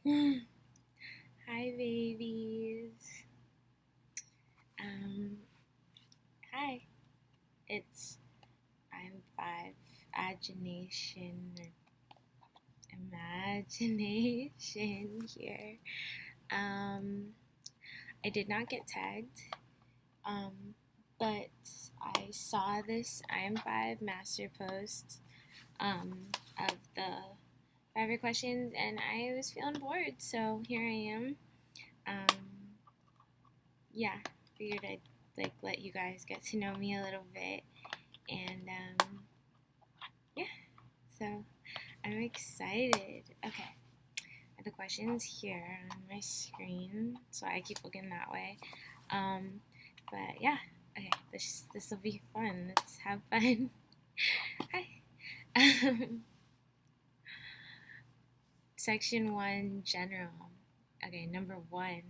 Hi, babies. Um, Hi. It's IM5 Agination or Imagination here. Um, I did not get tagged, um, but I saw this IM5 master post of the 5 questions, and I was feeling bored, so here I am. Um, yeah, figured I'd let you guys get to know me a little bit, and yeah, so I'm excited. Okay, I have the questions here on my screen, so I keep looking that way. Um, but yeah, okay, this will be fun. Let's have fun. Hi. Section 1, general. Okay, number 1,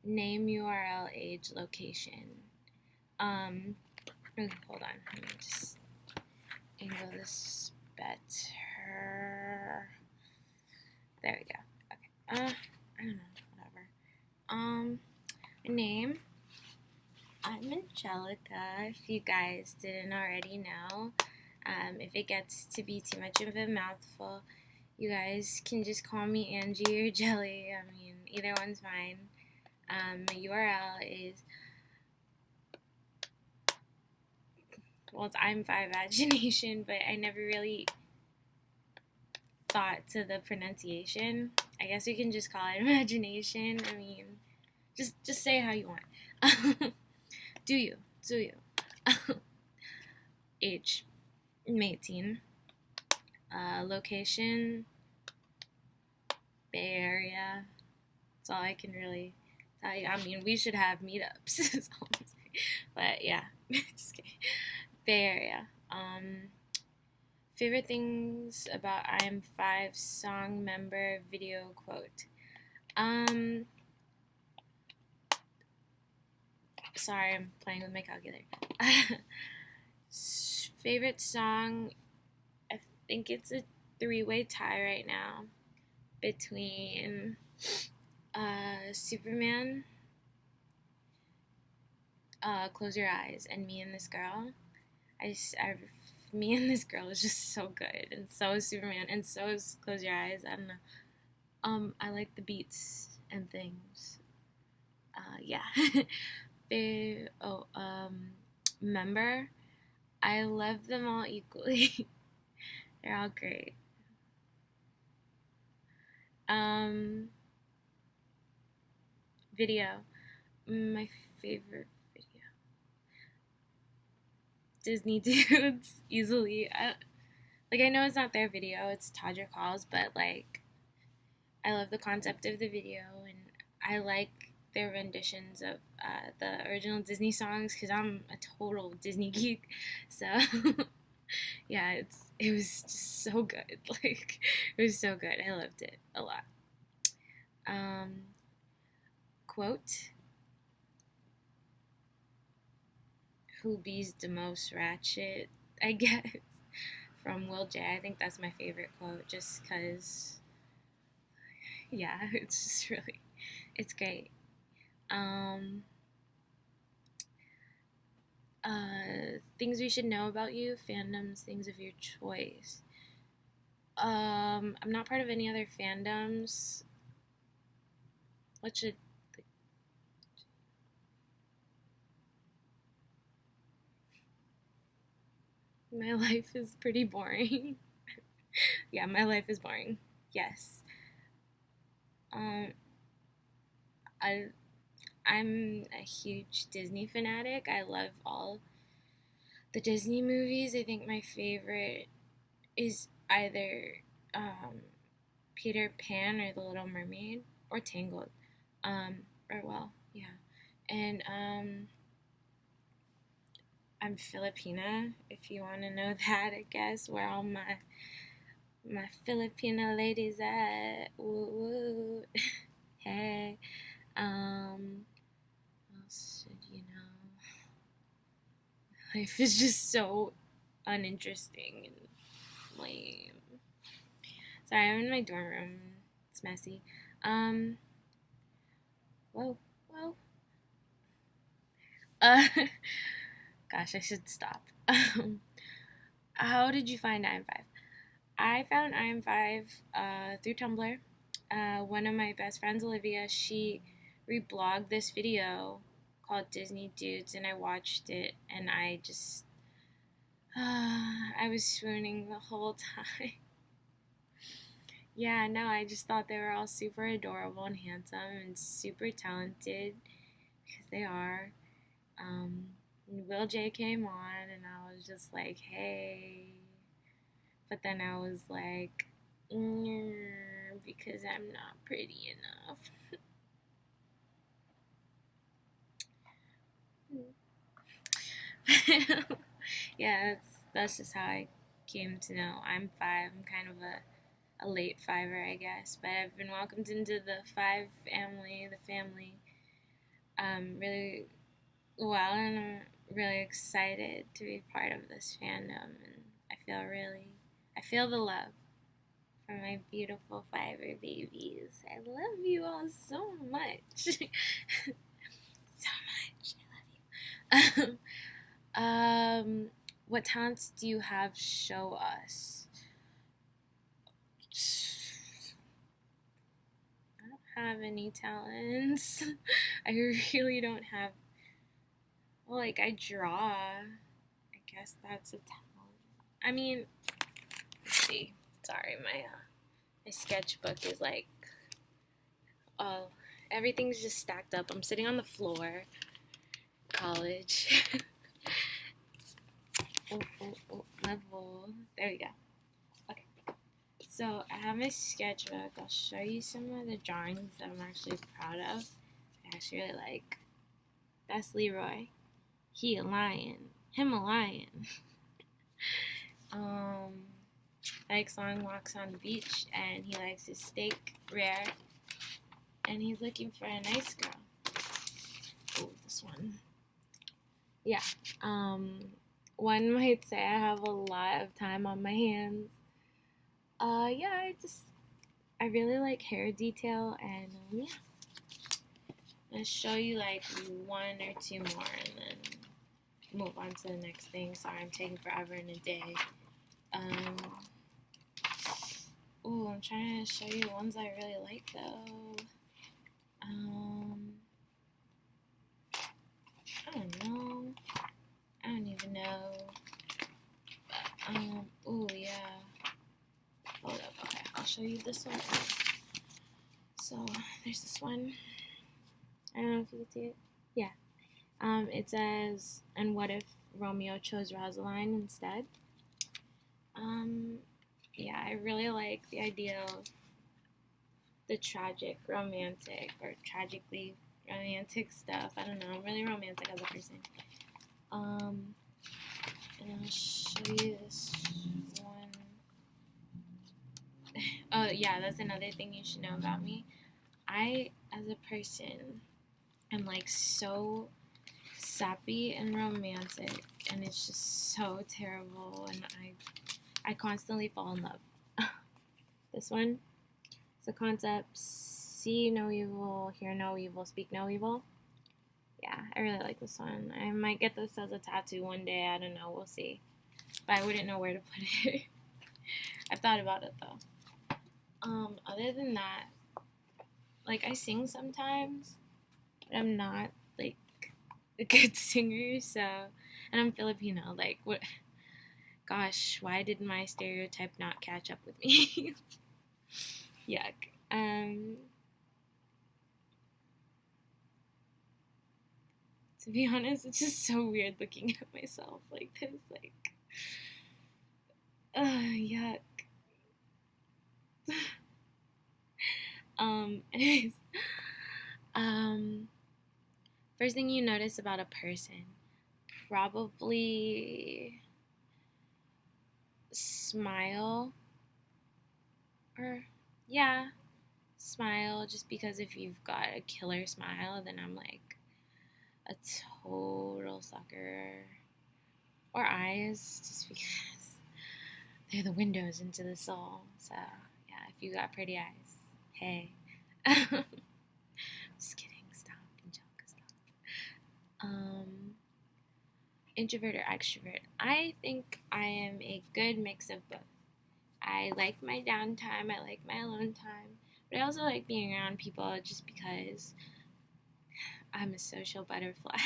name, URL, age, location. Hold on, let me just angle this better. There we go. Okay. I don't know, whatever. Name. I'm Angelica, if you guys didn't already know. If it gets to be too much of a mouthful, you guys can just call me Angie or Jelly. I mean, either one's fine. My URL is, well, it's IM5 Agination, but I never really thought to the pronunciation. I guess we can just call it imagination. I mean, just say it how you want. Do you? Do you? Age, I'm 18. Location, Bay Area. That's all I can really tell you. I mean, we should have meetups. But yeah, just kidding. Bay Area. Favorite things about IM5 song member video quote. Sorry, I'm playing with my calculator. Favorite song, I think it's a three-way tie right now between Superman, Close Your Eyes, and Me and This Girl. Me and This Girl is just so good, and so is Superman, and so is Close Your Eyes. I don't know. I like the beats and things. Yeah. Member. I love them all equally. They're all great. Video. My favorite video. Disney dudes, easily. I know it's not their video, it's Todrick Hall's, but I love the concept of the video, and I like their renditions of the original Disney songs because I'm a total Disney geek. So yeah, it was just so good. It was so good. I loved it a lot. Um, Quote: "Who bees the most ratchet?" I guess from Will J. I think that's my favorite quote, just because. Yeah, it's just really, it's great. Um, Things we should know about you, fandoms, things of your choice. I'm not part of any other fandoms. What should my life is pretty boring. Yeah, my life is boring. Yes. Um, I I'm a huge Disney fanatic. I love all the Disney movies. I think my favorite is either um, Peter Pan or The Little Mermaid or Tangled. Or well, yeah. And I'm Filipina, if you want to know that, I guess, where all my Filipina ladies at. Woo woo. Hey. What else should you know? Life is just so uninteresting and lame. Sorry, I'm in my dorm room. It's messy. Whoa, whoa. Uh, gosh, I should stop. How did you find IM5? I found IM5 through Tumblr. One of my best friends, Olivia, she reblogged this video called Disney Dudes, and I watched it, and I just, I was swooning the whole time. Yeah, no, I just thought they were all super adorable and handsome and super talented because they are. Will J came on, and I was just like, hey. But then I was like, because I'm not pretty enough. Yeah, that's just how I came to know IM5. I'm kind of a late fiver, I guess, but I've been welcomed into the five family, the family, really well, and I'm really excited to be part of this fandom, and I feel the love for my beautiful fiver babies. I love you all so much. So much. I love you. What talents do you have? Show us. I don't have any talents. I really don't have. Well, like I draw. I guess that's a talent. I mean, let's see. Sorry, my sketchbook is like, oh, everything's just stacked up. I'm sitting on the floor. College. Level. There we go. Okay. So I have my sketchbook. I'll show you some of the drawings that I'm actually proud of. I actually really like. That's Leroy. He a lion. Him a lion. Like Song walks on the beach and he likes his steak rare. And he's looking for a nice girl. Oh, this one. Yeah. One might say I have a lot of time on my hands. Yeah, I really like hair detail, and yeah. I'll show you like one or two more and then move on to the next thing. Sorry, I'm taking forever in a day. I'm trying to show you the ones I really like though. I don't know. I don't even know. Yeah. Hold up. Okay, I'll show you this one. So there's this one. I don't know if you can see it. Yeah. It says, and what if Romeo chose Rosaline instead? Yeah, I really like the idea of the tragic romantic or tragically romantic stuff. I don't know, I'm really romantic as a person. And I'll show you this one. Oh, yeah, that's another thing you should know about me. I, as a person, am like so sappy and romantic, and it's just so terrible, and I constantly fall in love. This one, it's a concept: see no evil, hear no evil, speak no evil. Yeah, I really like this one. I might get this as a tattoo one day. I don't know. We'll see. But I wouldn't know where to put it. I've thought about it though. Other than that, like I sing sometimes, but I'm not like a good singer. So, and I'm Filipino. Like what? Gosh, why did my stereotype not catch up with me? Yuck. To be honest, it's just so weird looking at myself like this. Like, yuck. Anyways, um, first thing you notice about a person, probably smile, or yeah, smile. Just because if you've got a killer smile, then I'm like a total sucker. Or eyes, just because they're the windows into the soul. So yeah, if you got pretty eyes, Hey. Just kidding. Stop, Angelica, stop. Introvert or extrovert? I think I am a good mix of both. I like my downtime, I like my alone time, but I also like being around people just because I'm a social butterfly.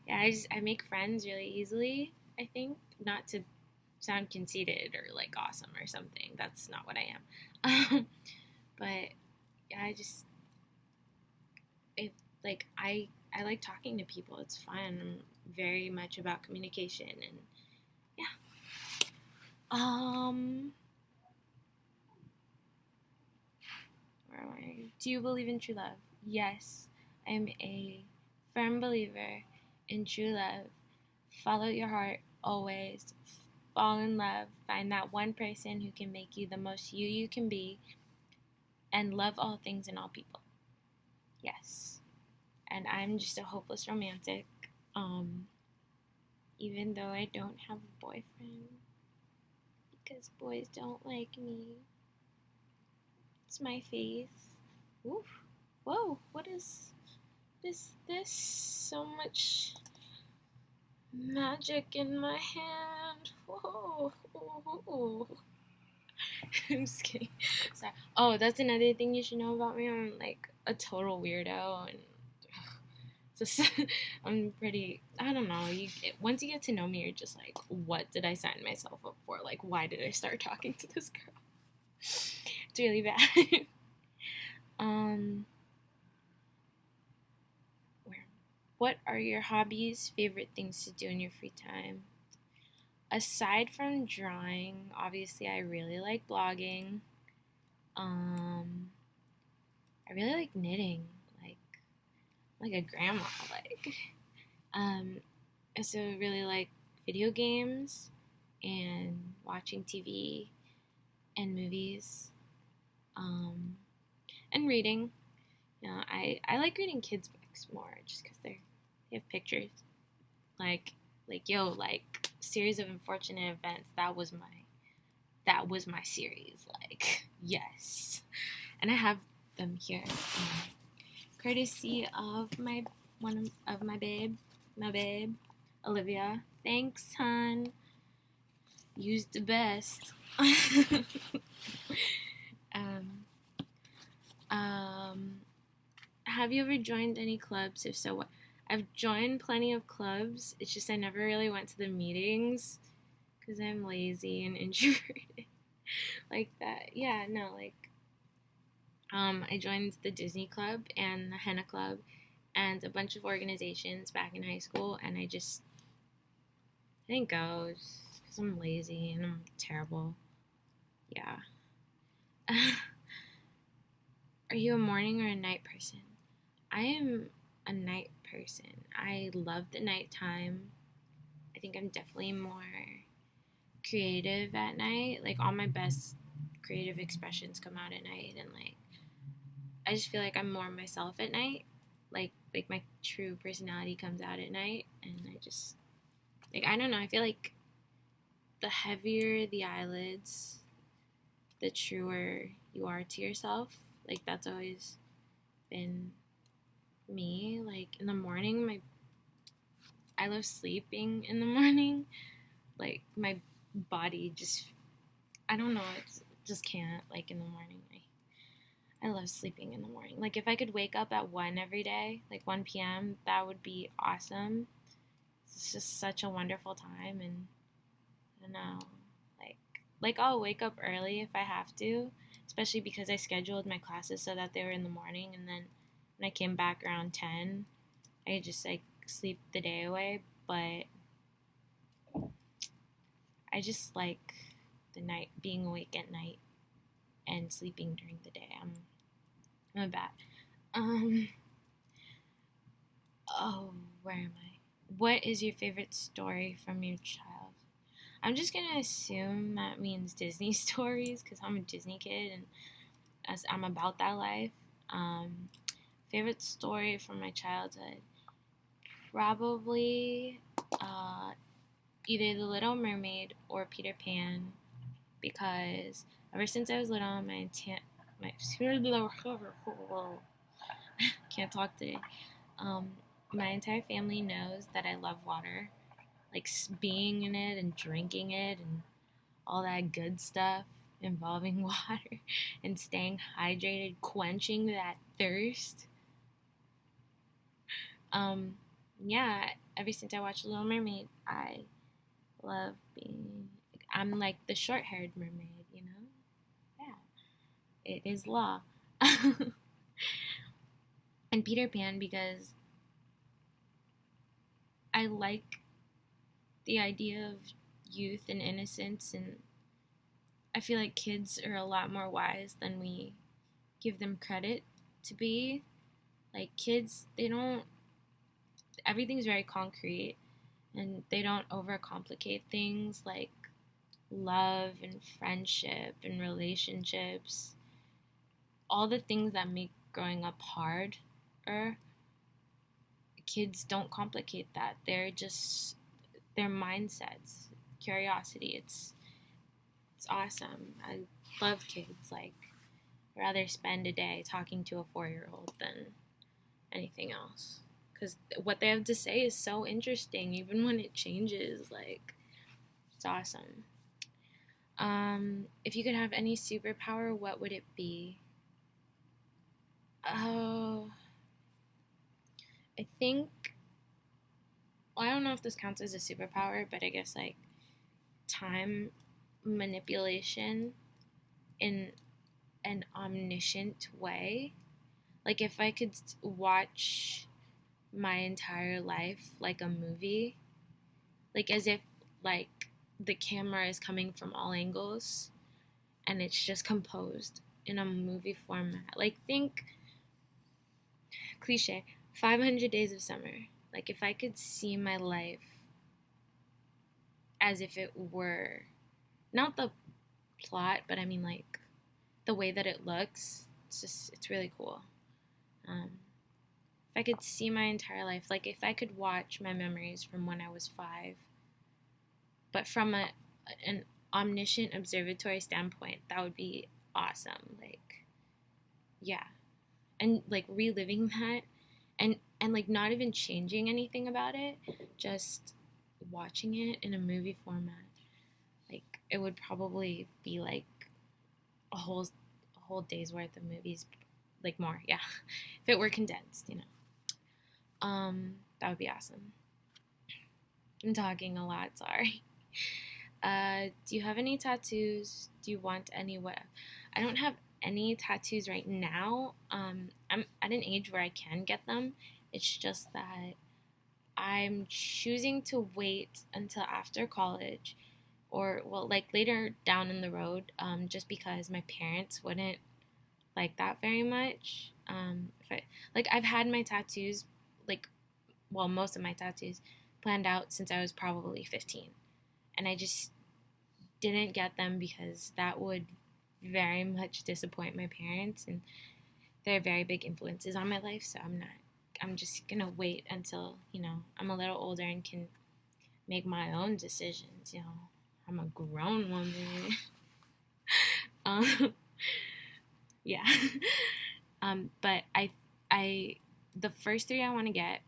Yeah, I make friends really easily, I think. Not to sound conceited or like awesome or something. That's not what I am. But yeah, it like I like talking to people. It's fun. I'm very much about communication and yeah. Where am I? Do you believe in true love? Yes, I'm a firm believer in true love. Follow your heart always. Fall in love. Find that one person who can make you the most you can be, and love all things and all people. Yes. And I'm just a hopeless romantic. Um, Even though I don't have a boyfriend because boys don't like me. It's my face. Oof. Whoa, what is this? So much magic in my hand. Whoa. I'm just kidding. Sorry. Oh, that's another thing you should know about me. I'm like a total weirdo and just I'm pretty. I don't know. Once you get to know me, you're just like, what did I sign myself up for? Like, why did I start talking to this girl? It's really bad. um, where? What are your hobbies? Favorite things to do in your free time? Aside from drawing, obviously, I really like blogging. Um, I really like knitting, like a grandma. Like, um, I also really like video games and watching TV and movies, um, and reading. You know, I like reading kids' books more just because they have pictures. Like like series of unfortunate events. That was my series. Like yes, and I have them here, courtesy of one of my babe, Olivia. Thanks, hon. Used the best. um, um, have you ever joined any clubs? If so, what? I've joined plenty of clubs. It's just I never really went to the meetings because I'm lazy and introverted. Like that. Yeah, no, like I joined the Disney Club and the Henna Club and a bunch of organizations back in high school, and I didn't go because I'm lazy and I'm terrible. Yeah. Are you a morning or a night person? I am a night person. I love the nighttime. I think I'm definitely more creative at night. Like all my best creative expressions come out at night, and like I just feel like I'm more myself at night. Like my true personality comes out at night, and I just like I don't know. I feel like the heavier the eyelids, the truer you are to yourself. Like that's always been me. Like in the morning, I love sleeping in the morning. Like my body just I don't know, it just can't like in the morning. I love sleeping in the morning. Like if I could wake up at 1 every day, like 1 p.m., that would be awesome. It's just such a wonderful time and I don't know. Like like I'll wake up early if I have to, especially because I scheduled my classes so that they were in the morning and then when I came back around 10, I just like sleep the day away, but I just like the night being awake at night and sleeping during the day. I'm a bat. Um oh, where am I? What is your favorite story from your child? I'm just gonna assume that means Disney stories because I'm a Disney kid and as I'm about that life. Um, Favorite story from my childhood? Probably uh, either The Little Mermaid or Peter Pan because ever since I was little, my my can't talk today. Um, my entire family knows that I love water, like being in it and drinking it and all that good stuff involving water and staying hydrated, quenching that thirst. Um, yeah, ever since I watched Little Mermaid, I love being. I'm like the short-haired mermaid, you know. Yeah, it is law. And Peter Pan because I like the idea of youth and innocence, and I feel like kids are a lot more wise than we give them credit to be. Like kids, they don't. Everything's very concrete, and they don't overcomplicate things like love and friendship and relationships. All the things that make growing up hard, or kids don't complicate that. They're just their mindsets, curiosity. It's awesome. I love kids. Like, I'd rather spend a day talking to a 4-year-old than anything else. Because what they have to say is so interesting, even when it changes. Like, it's awesome. If you could have any superpower, what would it be? Oh, I think. Well, I don't know if this counts as a superpower, but I guess like time manipulation in an omniscient way. Like if I could watch my entire life like a movie, like as if like the camera is coming from all angles and it's just composed in a movie format. Like think cliche, 500 Days of Summer. Like if I could see my life as if it were not the plot, but I mean like the way that it looks. It's really cool. Um, if I could see my entire life, like if I could watch my memories from when I was 5, but from an omniscient observatory standpoint, that would be awesome. Like, yeah, and like reliving that, and like not even changing anything about it, just watching it in a movie format. Like, it would probably be like a whole day's worth of movies, like more, yeah, if it were condensed, you know. That would be awesome. I'm talking a lot, sorry. Do you have any tattoos? Do you want any? What? I don't have any tattoos right now. I'm at an age where I can get them. It's just that I'm choosing to wait until after college, or well, like later down in the road. Just because my parents wouldn't like that very much. If I like, I've had my tattoos, like, well, most of my tattoos planned out since I was probably 15, and I just didn't get them because that would very much disappoint my parents, and they're very big influences on my life. So I'm just gonna wait until I'm a little older and can make my own decisions. I'm a grown woman. um, yeah. But I the first 3 I want to get.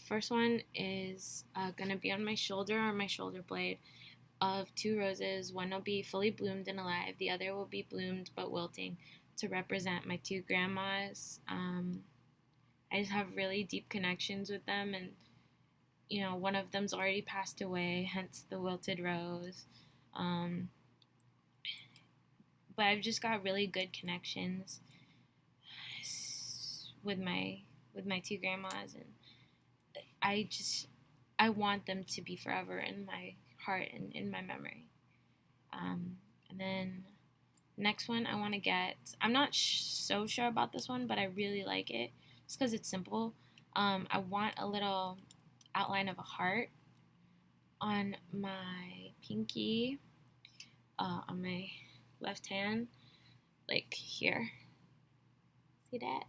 First one is gonna be on my shoulder or my shoulder blade of 2 roses. One will be fully bloomed and alive. The other will be bloomed but wilting to represent my 2 grandmas. I just have really deep connections with them, and one of them's already passed away, hence the wilted rose. But I've just got really good connections with my 2 grandmas, and I want them to be forever in my heart and in my memory. And then next one I want to get. I'm not so sure about this one, but I really like it just because it's simple. I want a little outline of a heart on my pinky, on my left hand, like here. See that?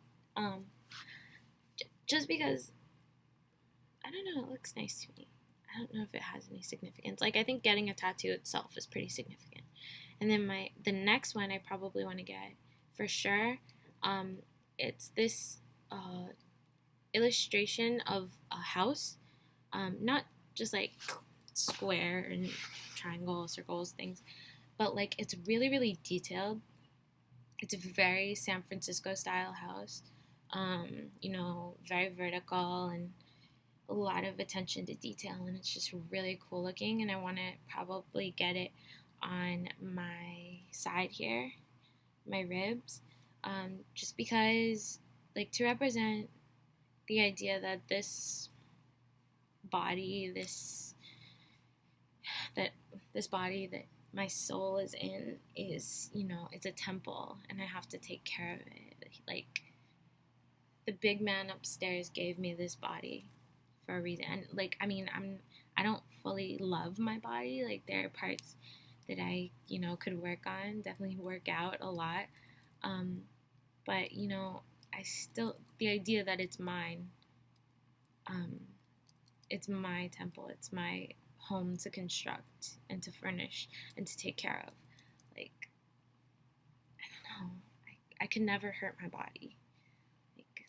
Just because I don't know, it looks nice to me. I don't know if it has any significance. Like, I think getting a tattoo itself is pretty significant. And then the next one I probably want to get for sure. It's this illustration of a house, not just like square and triangle, circles, things, but like it's really, really detailed. It's a very San Francisco style house, very vertical and a lot of attention to detail, and it's just really cool looking. And I want to probably get it on my side here, my ribs, just because, like, to represent the idea that this body, that this body that my soul is in is, it's a temple, and I have to take care of it. Like, the big man upstairs gave me this body for a reason. And like, I don't fully love my body. Like, there are parts that I, could work on, definitely work out a lot. But I still, the idea that it's mine, it's my temple, it's my home to construct and to furnish and to take care of. Like, I don't know, I could never hurt my body. Like,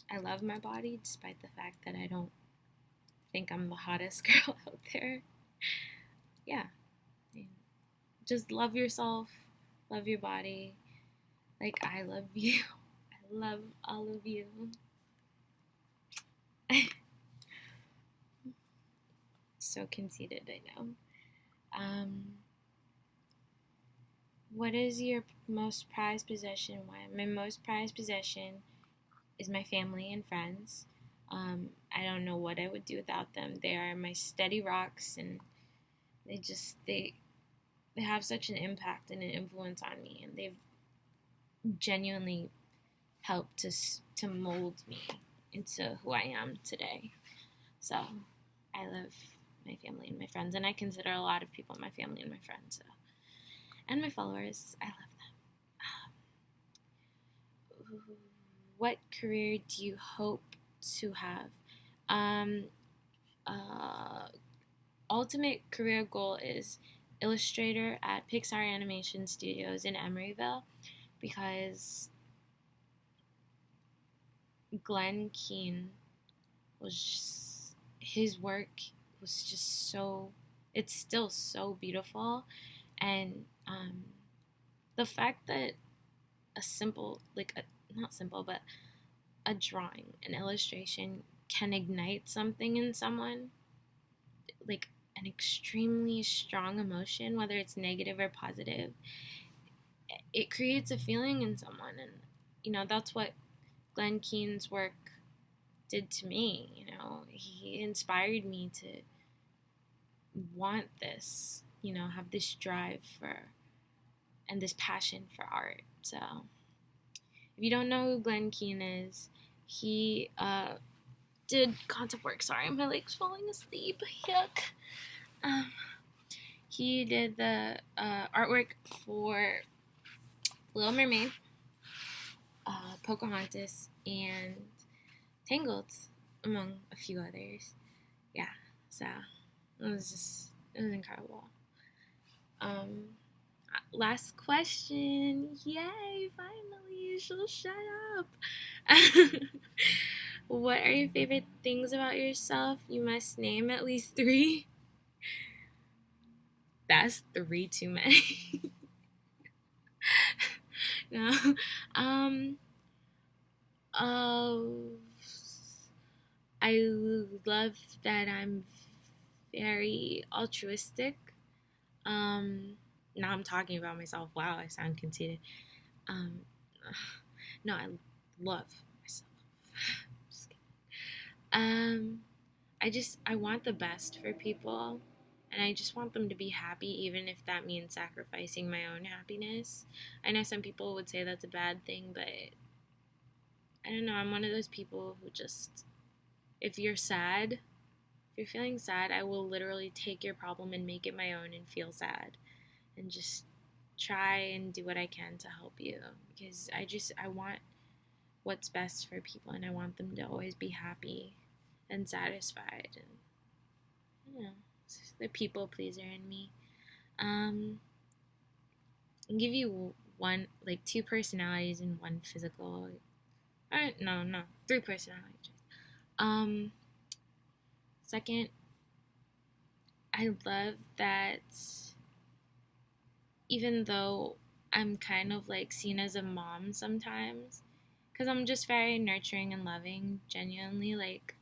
I love my body despite the fact that I don't think I'm the hottest girl out there. Yeah. Just love yourself, love your body. Like, I love you. I love all of you. So conceited, I know. What is your most prized possession? Why? My most prized possession is my family and friends. I don't know what I would do without them. They are my steady rocks, and they have such an impact and an influence on me, and they've genuinely helped to mold me into who I am today. So I love my family and my friends, and I consider a lot of people my family and my friends. So. And my followers, I love them. What career do you hope to have? Ultimate career goal is illustrator at Pixar Animation Studios in Emeryville, because Glenn Keane his work was just so, it's still so beautiful. And the fact that a simple, not simple, but a drawing, an illustration can ignite something in someone, like an extremely strong emotion, whether it's negative or positive, it creates a feeling in someone. And, that's what Glenn Keane's work did to me. He inspired me to want this, have this drive for, and this passion for art. So if you don't know who Glenn Keane is, he did concept work. Sorry, my leg's falling asleep. Yuck. He did the artwork for Little Mermaid, Pocahontas, and Tangled, among a few others. Yeah, so it was incredible. Last question. Yay, finally, she'll shut up. What are your favorite things about yourself? You must name at least 3. That's 3 too many. No. I love that I'm very altruistic. Now I'm talking about myself. Wow, I sound conceited. No, I love myself. Just kidding. I want the best for people, and I just want them to be happy, even if that means sacrificing my own happiness. I know some people would say that's a bad thing, but I don't know. I'm one of those people who just, if you're feeling sad, I will literally take your problem and make it my own and feel sad, and just try and do what I can to help you, because I want what's best for people, and I want them to always be happy and satisfied. And the people pleaser in me. I'll give you one, like two personalities and one physical. No, three personalities. Um, Second, I love that even though I'm kind of like seen as a mom sometimes, because I'm just very nurturing and loving, genuinely. Like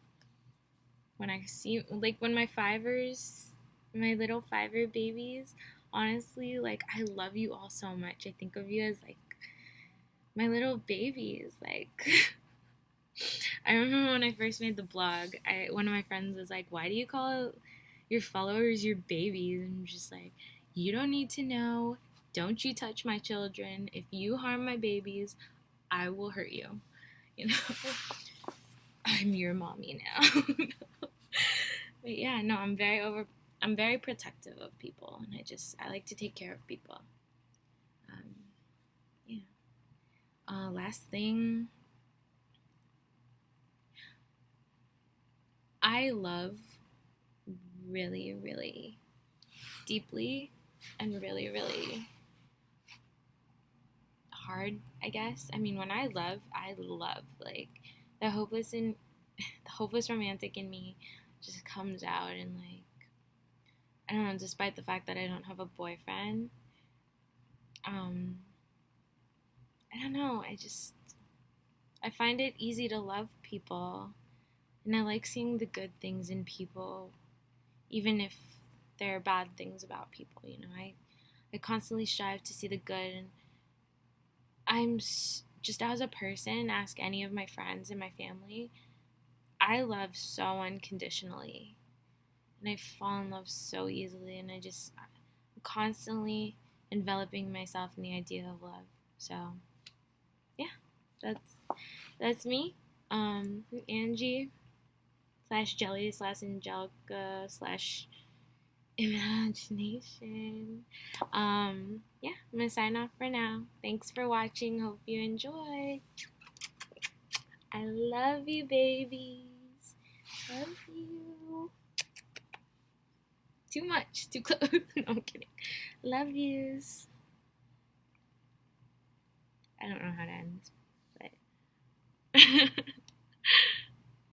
when I see, like when my fivers, my little fiver babies, honestly, like I love you all so much. I think of you as like my little babies. Like I remember when I first made the blog, one of my friends was like, "Why do you call your followers your babies?" And I'm just like, "You don't need to know. Don't you touch my children. If you harm my babies, I will hurt you." You know, I'm your mommy now. But yeah, no, I'm very protective of people, and I like to take care of people. Um, yeah. Last thing, I love really, really deeply and really, really hard, I guess. I mean, when I love like the hopeless and the hopeless romantic in me just comes out, and like I don't know, despite the fact that I don't have a boyfriend, um I don't know, I find it easy to love people, and I like seeing the good things in people even if there are bad things about people, you know. I constantly strive to see the good, and just as a person, ask any of my friends and my family, I love so unconditionally, and I fall in love so easily, and I'm constantly enveloping myself in the idea of love. So yeah, that's me. Angie slash Jelly slash Angelica slash Imagination. Yeah, I'm gonna sign off for now. Thanks for watching. Hope you enjoy. I love you, babies. Love you. Too much. Too close. No, I'm kidding. Love yous. I don't know how to end, but